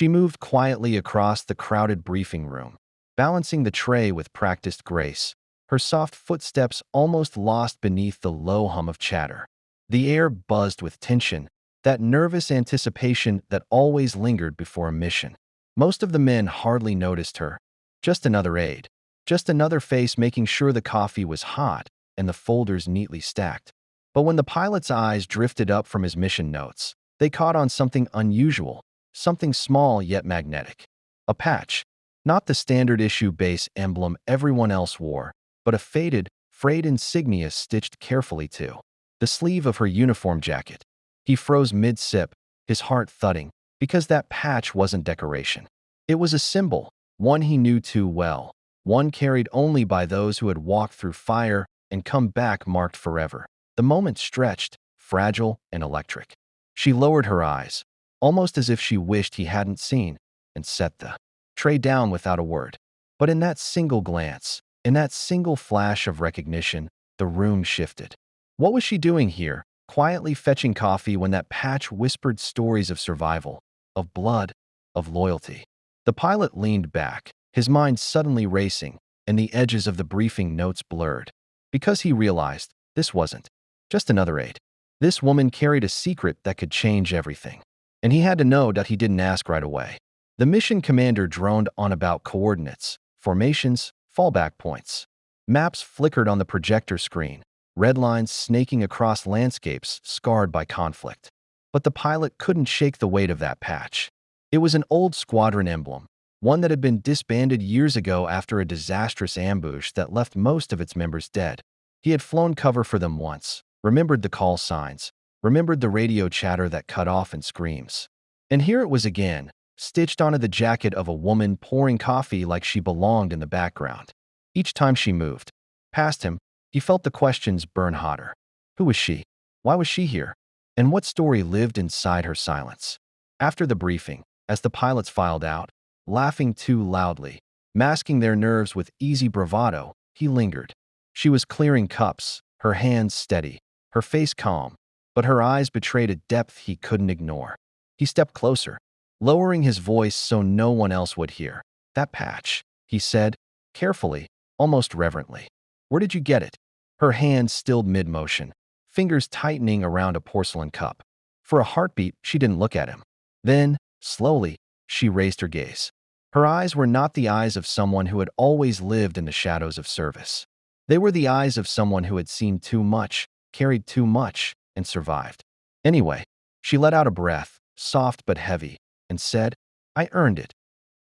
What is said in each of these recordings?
She moved quietly across the crowded briefing room, balancing the tray with practiced grace, her soft footsteps almost lost beneath the low hum of chatter. The air buzzed with tension, that nervous anticipation that always lingered before a mission. Most of the men hardly noticed her. Just another aide. Just another face making sure the coffee was hot and the folders neatly stacked. But when the pilot's eyes drifted up from his mission notes, they caught on something unusual, something small yet magnetic. A patch. Not the standard issue base emblem everyone else wore, but a faded, frayed insignia stitched carefully to the sleeve of her uniform jacket. He froze mid-sip, his heart thudding, because that patch wasn't decoration. It was a symbol, one he knew too well, one carried only by those who had walked through fire and come back marked forever. The moment stretched, fragile and electric. She lowered her eyes, almost as if she wished he hadn't seen, and set the tray down without a word. But in that single glance, in that single flash of recognition, the room shifted. What was she doing here, quietly fetching coffee when that patch whispered stories of survival, of blood, of loyalty? The pilot leaned back, his mind suddenly racing, and the edges of the briefing notes blurred. Because he realized this wasn't just another aide. This woman carried a secret that could change everything. And he had to know that he didn't ask right away. The mission commander droned on about coordinates, formations, fallback points. Maps flickered on the projector screen, red lines snaking across landscapes scarred by conflict. But the pilot couldn't shake the weight of that patch. It was an old squadron emblem, one that had been disbanded years ago after a disastrous ambush that left most of its members dead. He had flown cover for them once, remembered the call signs, remembered the radio chatter that cut off in screams. And here it was again, stitched onto the jacket of a woman pouring coffee like she belonged in the background. Each time she moved past him, he felt the questions burn hotter. Who was she? Why was she here? And what story lived inside her silence? After the briefing, as the pilots filed out, laughing too loudly, masking their nerves with easy bravado, he lingered. She was clearing cups, her hands steady, her face calm, but her eyes betrayed a depth he couldn't ignore. He stepped closer, lowering his voice so no one else would hear. That patch, he said, carefully, almost reverently. Where did you get it? Her hand stilled mid-motion, fingers tightening around a porcelain cup. For a heartbeat, she didn't look at him. Then, slowly, she raised her gaze. Her eyes were not the eyes of someone who had always lived in the shadows of service. They were the eyes of someone who had seen too much, carried too much, and survived. Anyway, she let out a breath, soft but heavy, and said, I earned it.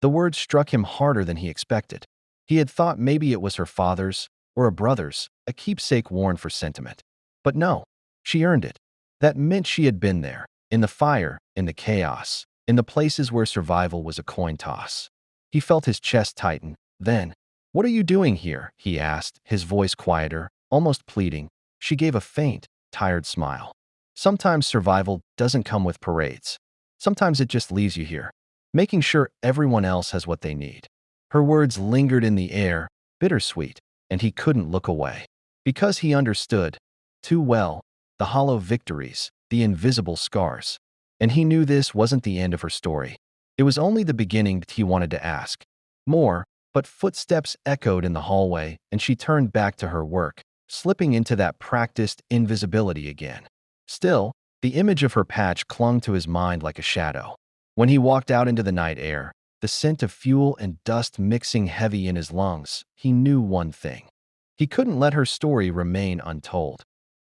The words struck him harder than he expected. He had thought maybe it was her father's, or a brother's, a keepsake worn for sentiment. But no, she earned it. That meant she had been there, in the fire, in the chaos, in the places where survival was a coin toss. He felt his chest tighten. Then, what are you doing here? He asked, his voice quieter, almost pleading. She gave a faint, tired smile. Sometimes survival doesn't come with parades. Sometimes it just leaves you here, making sure everyone else has what they need. Her words lingered in the air, bittersweet, and he couldn't look away. Because he understood, too well, the hollow victories, the invisible scars. And he knew this wasn't the end of her story. It was only the beginning that he wanted to ask. More, but footsteps echoed in the hallway, and she turned back to her work, slipping into that practiced invisibility again. Still, the image of her patch clung to his mind like a shadow. When he walked out into the night air, the scent of fuel and dust mixing heavy in his lungs, he knew one thing. He couldn't let her story remain untold.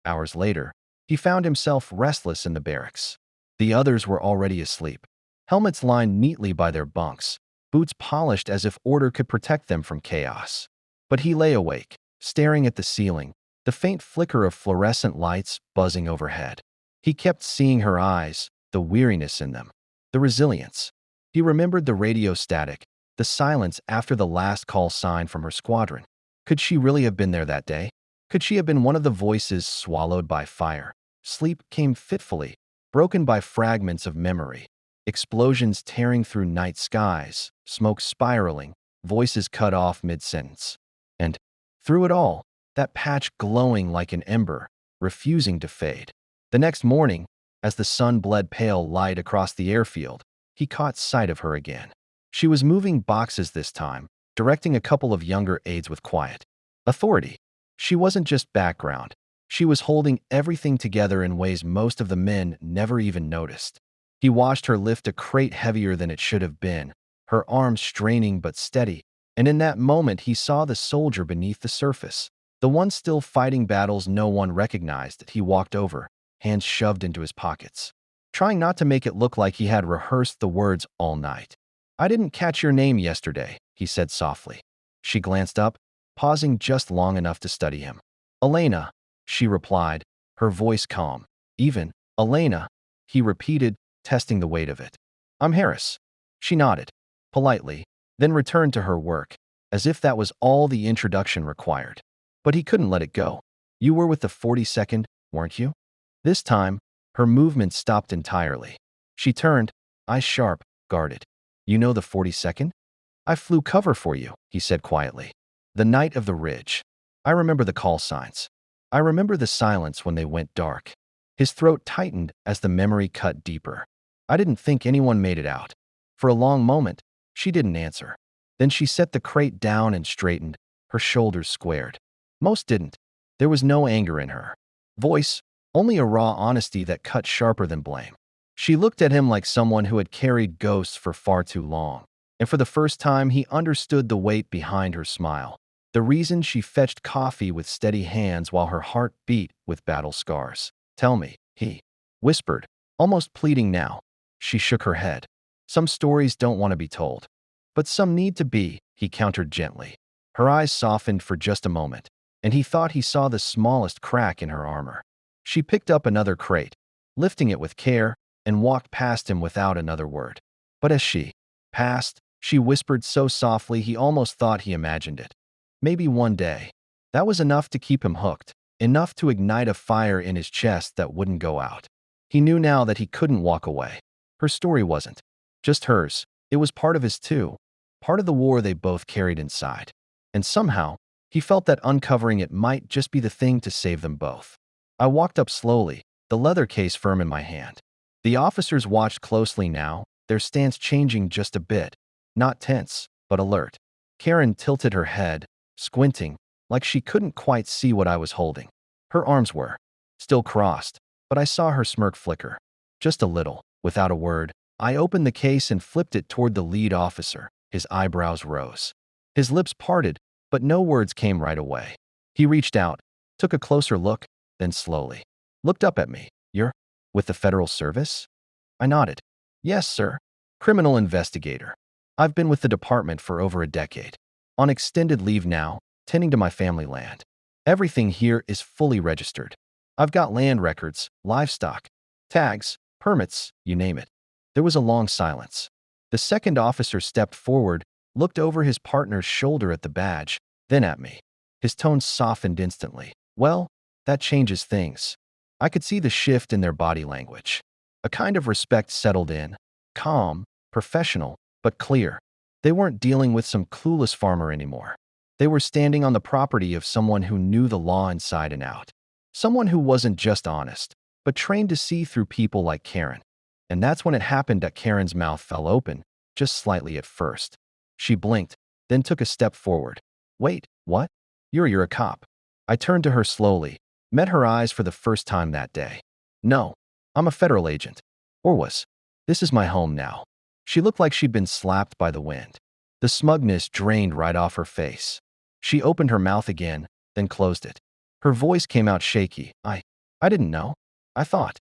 Hours later, he found himself restless in the barracks. The others were already asleep, helmets lined neatly by their bunks, boots polished as if order could protect them from chaos. But he lay awake, staring at the ceiling, the faint flicker of fluorescent lights buzzing overhead. He kept seeing her eyes, the weariness in them, the resilience. He remembered the radio static, the silence after the last call sign from her squadron. Could she really have been there that day? Could she have been one of the voices swallowed by fire? Sleep came fitfully, broken by fragments of memory. Explosions tearing through night skies, smoke spiraling, voices cut off mid-sentence. And, through it all, that patch glowing like an ember, refusing to fade. The next morning, as the sun bled pale light across the airfield, he caught sight of her again. She was moving boxes this time, directing a couple of younger aides with quiet authority. She wasn't just background. She was holding everything together in ways most of the men never even noticed. He watched her lift a crate heavier than it should have been, her arms straining but steady, and in that moment he saw the soldier beneath the surface. The one still fighting battles no one recognized. He walked over, hands shoved into his pockets, trying not to make it look like he had rehearsed the words all night. "I didn't catch your name yesterday," he said softly. She glanced up, pausing just long enough to study him. "Elena," she replied, her voice calm. "Even, Elena," he repeated, testing the weight of it. "I'm Harris." She nodded, politely, then returned to her work, as if that was all the introduction required. But he couldn't let it go. "You were with the 42nd, weren't you?" This time, her movement stopped entirely. She turned, eyes sharp, guarded. "You know the 42nd? I flew cover for you," he said quietly. "The night of the Ridge. I remember the call signs. I remember the silence when they went dark." His throat tightened as the memory cut deeper. "I didn't think anyone made it out." For a long moment, she didn't answer. Then she set the crate down and straightened, her shoulders squared. Most didn't. There was no anger in her voice, only a raw honesty that cut sharper than blame. She looked at him like someone who had carried ghosts for far too long. And for the first time, he understood the weight behind her smile. The reason she fetched coffee with steady hands while her heart beat with battle scars. "Tell me," he whispered, almost pleading now. She shook her head. "Some stories don't want to be told. But some need to be," he countered gently. Her eyes softened for just a moment, and he thought he saw the smallest crack in her armor. She picked up another crate, lifting it with care, and walked past him without another word. But as she passed, she whispered so softly he almost thought he imagined it. "Maybe one day." That was enough to keep him hooked, enough to ignite a fire in his chest that wouldn't go out. He knew now that he couldn't walk away. Her story wasn't just hers. It was part of his too, part of the war they both carried inside. And somehow, he felt that uncovering it might just be the thing to save them both. I walked up slowly, the leather case firm in my hand. The officers watched closely now, their stance changing just a bit. Not tense, but alert. Karen tilted her head, squinting, like she couldn't quite see what I was holding. Her arms were still crossed, but I saw her smirk flicker. Just a little, without a word, I opened the case and flipped it toward the lead officer. His eyebrows rose. His lips parted, but no words came right away. He reached out, took a closer look, then slowly looked up at me. "You're with the Federal Service?" I nodded. "Yes, sir. Criminal investigator. I've been with the department for over a decade. On extended leave now, tending to my family land. Everything here is fully registered. I've got land records, livestock, tags, permits, you name it." There was a long silence. The second officer stepped forward, looked over his partner's shoulder at the badge, then at me. His tone softened instantly. "Well, that changes things." I could see the shift in their body language. A kind of respect settled in, calm, professional, but clear. They weren't dealing with some clueless farmer anymore. They were standing on the property of someone who knew the law inside and out. Someone who wasn't just honest, but trained to see through people like Karen. And that's when it happened that Karen's mouth fell open, just slightly at first. She blinked, then took a step forward. "Wait, what? You're a cop." I turned to her slowly, met her eyes for the first time that day. "No, I'm a federal agent. Or was. This is my home now." She looked like she'd been slapped by the wind. The smugness drained right off her face. She opened her mouth again, then closed it. Her voice came out shaky. I didn't know. I thought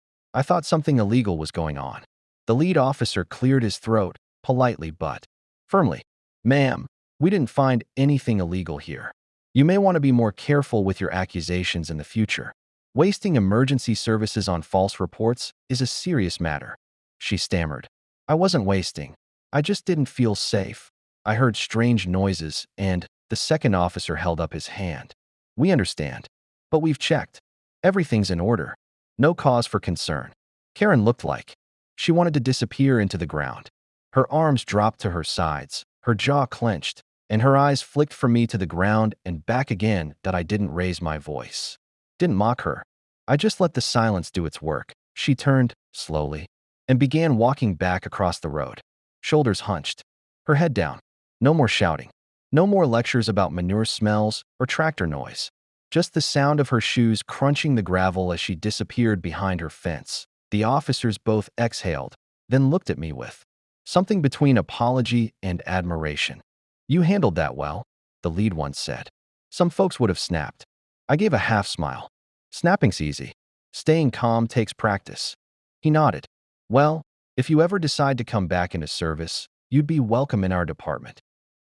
something illegal was going on." The lead officer cleared his throat, politely but firmly. "Ma'am, we didn't find anything illegal here. You may want to be more careful with your accusations in the future. Wasting emergency services on false reports is a serious matter." She stammered. "I wasn't wasting. I just didn't feel safe." I heard strange noises, and the second officer held up his hand. "We understand. But we've checked. Everything's in order. No cause for concern." Karen looked like she wanted to disappear into the ground. Her arms dropped to her sides, her jaw clenched, and her eyes flicked from me to the ground and back again. That I didn't raise my voice. Didn't mock her. I just let the silence do its work. She turned, slowly, and began walking back across the road, shoulders hunched, her head down. No more shouting. No more lectures about manure smells or tractor noise. Just the sound of her shoes crunching the gravel as she disappeared behind her fence. The officers both exhaled, then looked at me with something between apology and admiration. "You handled that well," the lead one said. "Some folks would have snapped." I gave a half smile. "Snapping's easy. Staying calm takes practice." He nodded. "Well, if you ever decide to come back into service, you'd be welcome in our department."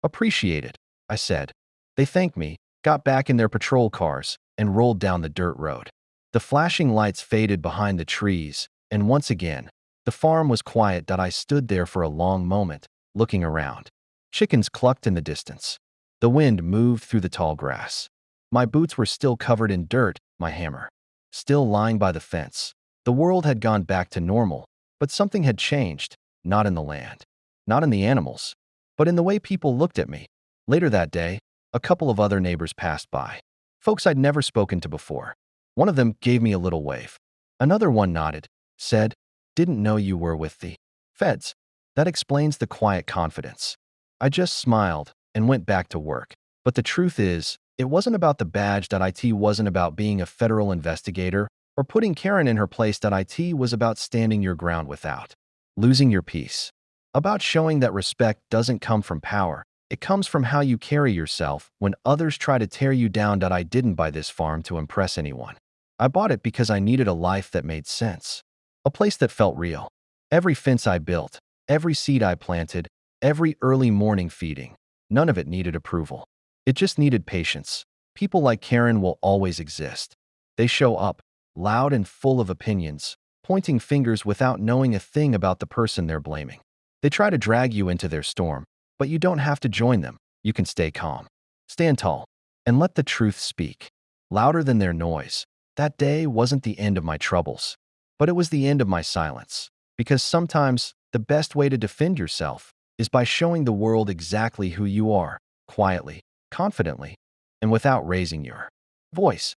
"Appreciate it," I said. They thanked me, got back in their patrol cars, and rolled down the dirt road. The flashing lights faded behind the trees, and once again, the farm was quiet. I stood there for a long moment, looking around. Chickens clucked in the distance. The wind moved through the tall grass. My boots were still covered in dirt, my hammer still lying by the fence. The world had gone back to normal, but something had changed, not in the land, not in the animals, but in the way people looked at me. Later that day, a couple of other neighbors passed by. Folks I'd never spoken to before. One of them gave me a little wave. Another one nodded, said, "Didn't know you were with the feds." That explains the quiet confidence. I just smiled and went back to work. But the truth is, it wasn't about the badge. It wasn't about being a federal investigator or putting Karen in her place. It was about standing your ground without losing your peace. About showing that respect doesn't come from power. It comes from how you carry yourself when others try to tear you down. I didn't buy this farm to impress anyone. I bought it because I needed a life that made sense. A place that felt real. Every fence I built, every seed I planted, every early morning feeding, none of it needed approval. It just needed patience. People like Karen will always exist. They show up, loud and full of opinions, pointing fingers without knowing a thing about the person they're blaming. They try to drag you into their storm, but you don't have to join them. You can stay calm, stand tall, and let the truth speak, louder than their noise. That day wasn't the end of my troubles, but it was the end of my silence. Because sometimes the best way to defend yourself is by showing the world exactly who you are, quietly, confidently, and without raising your voice.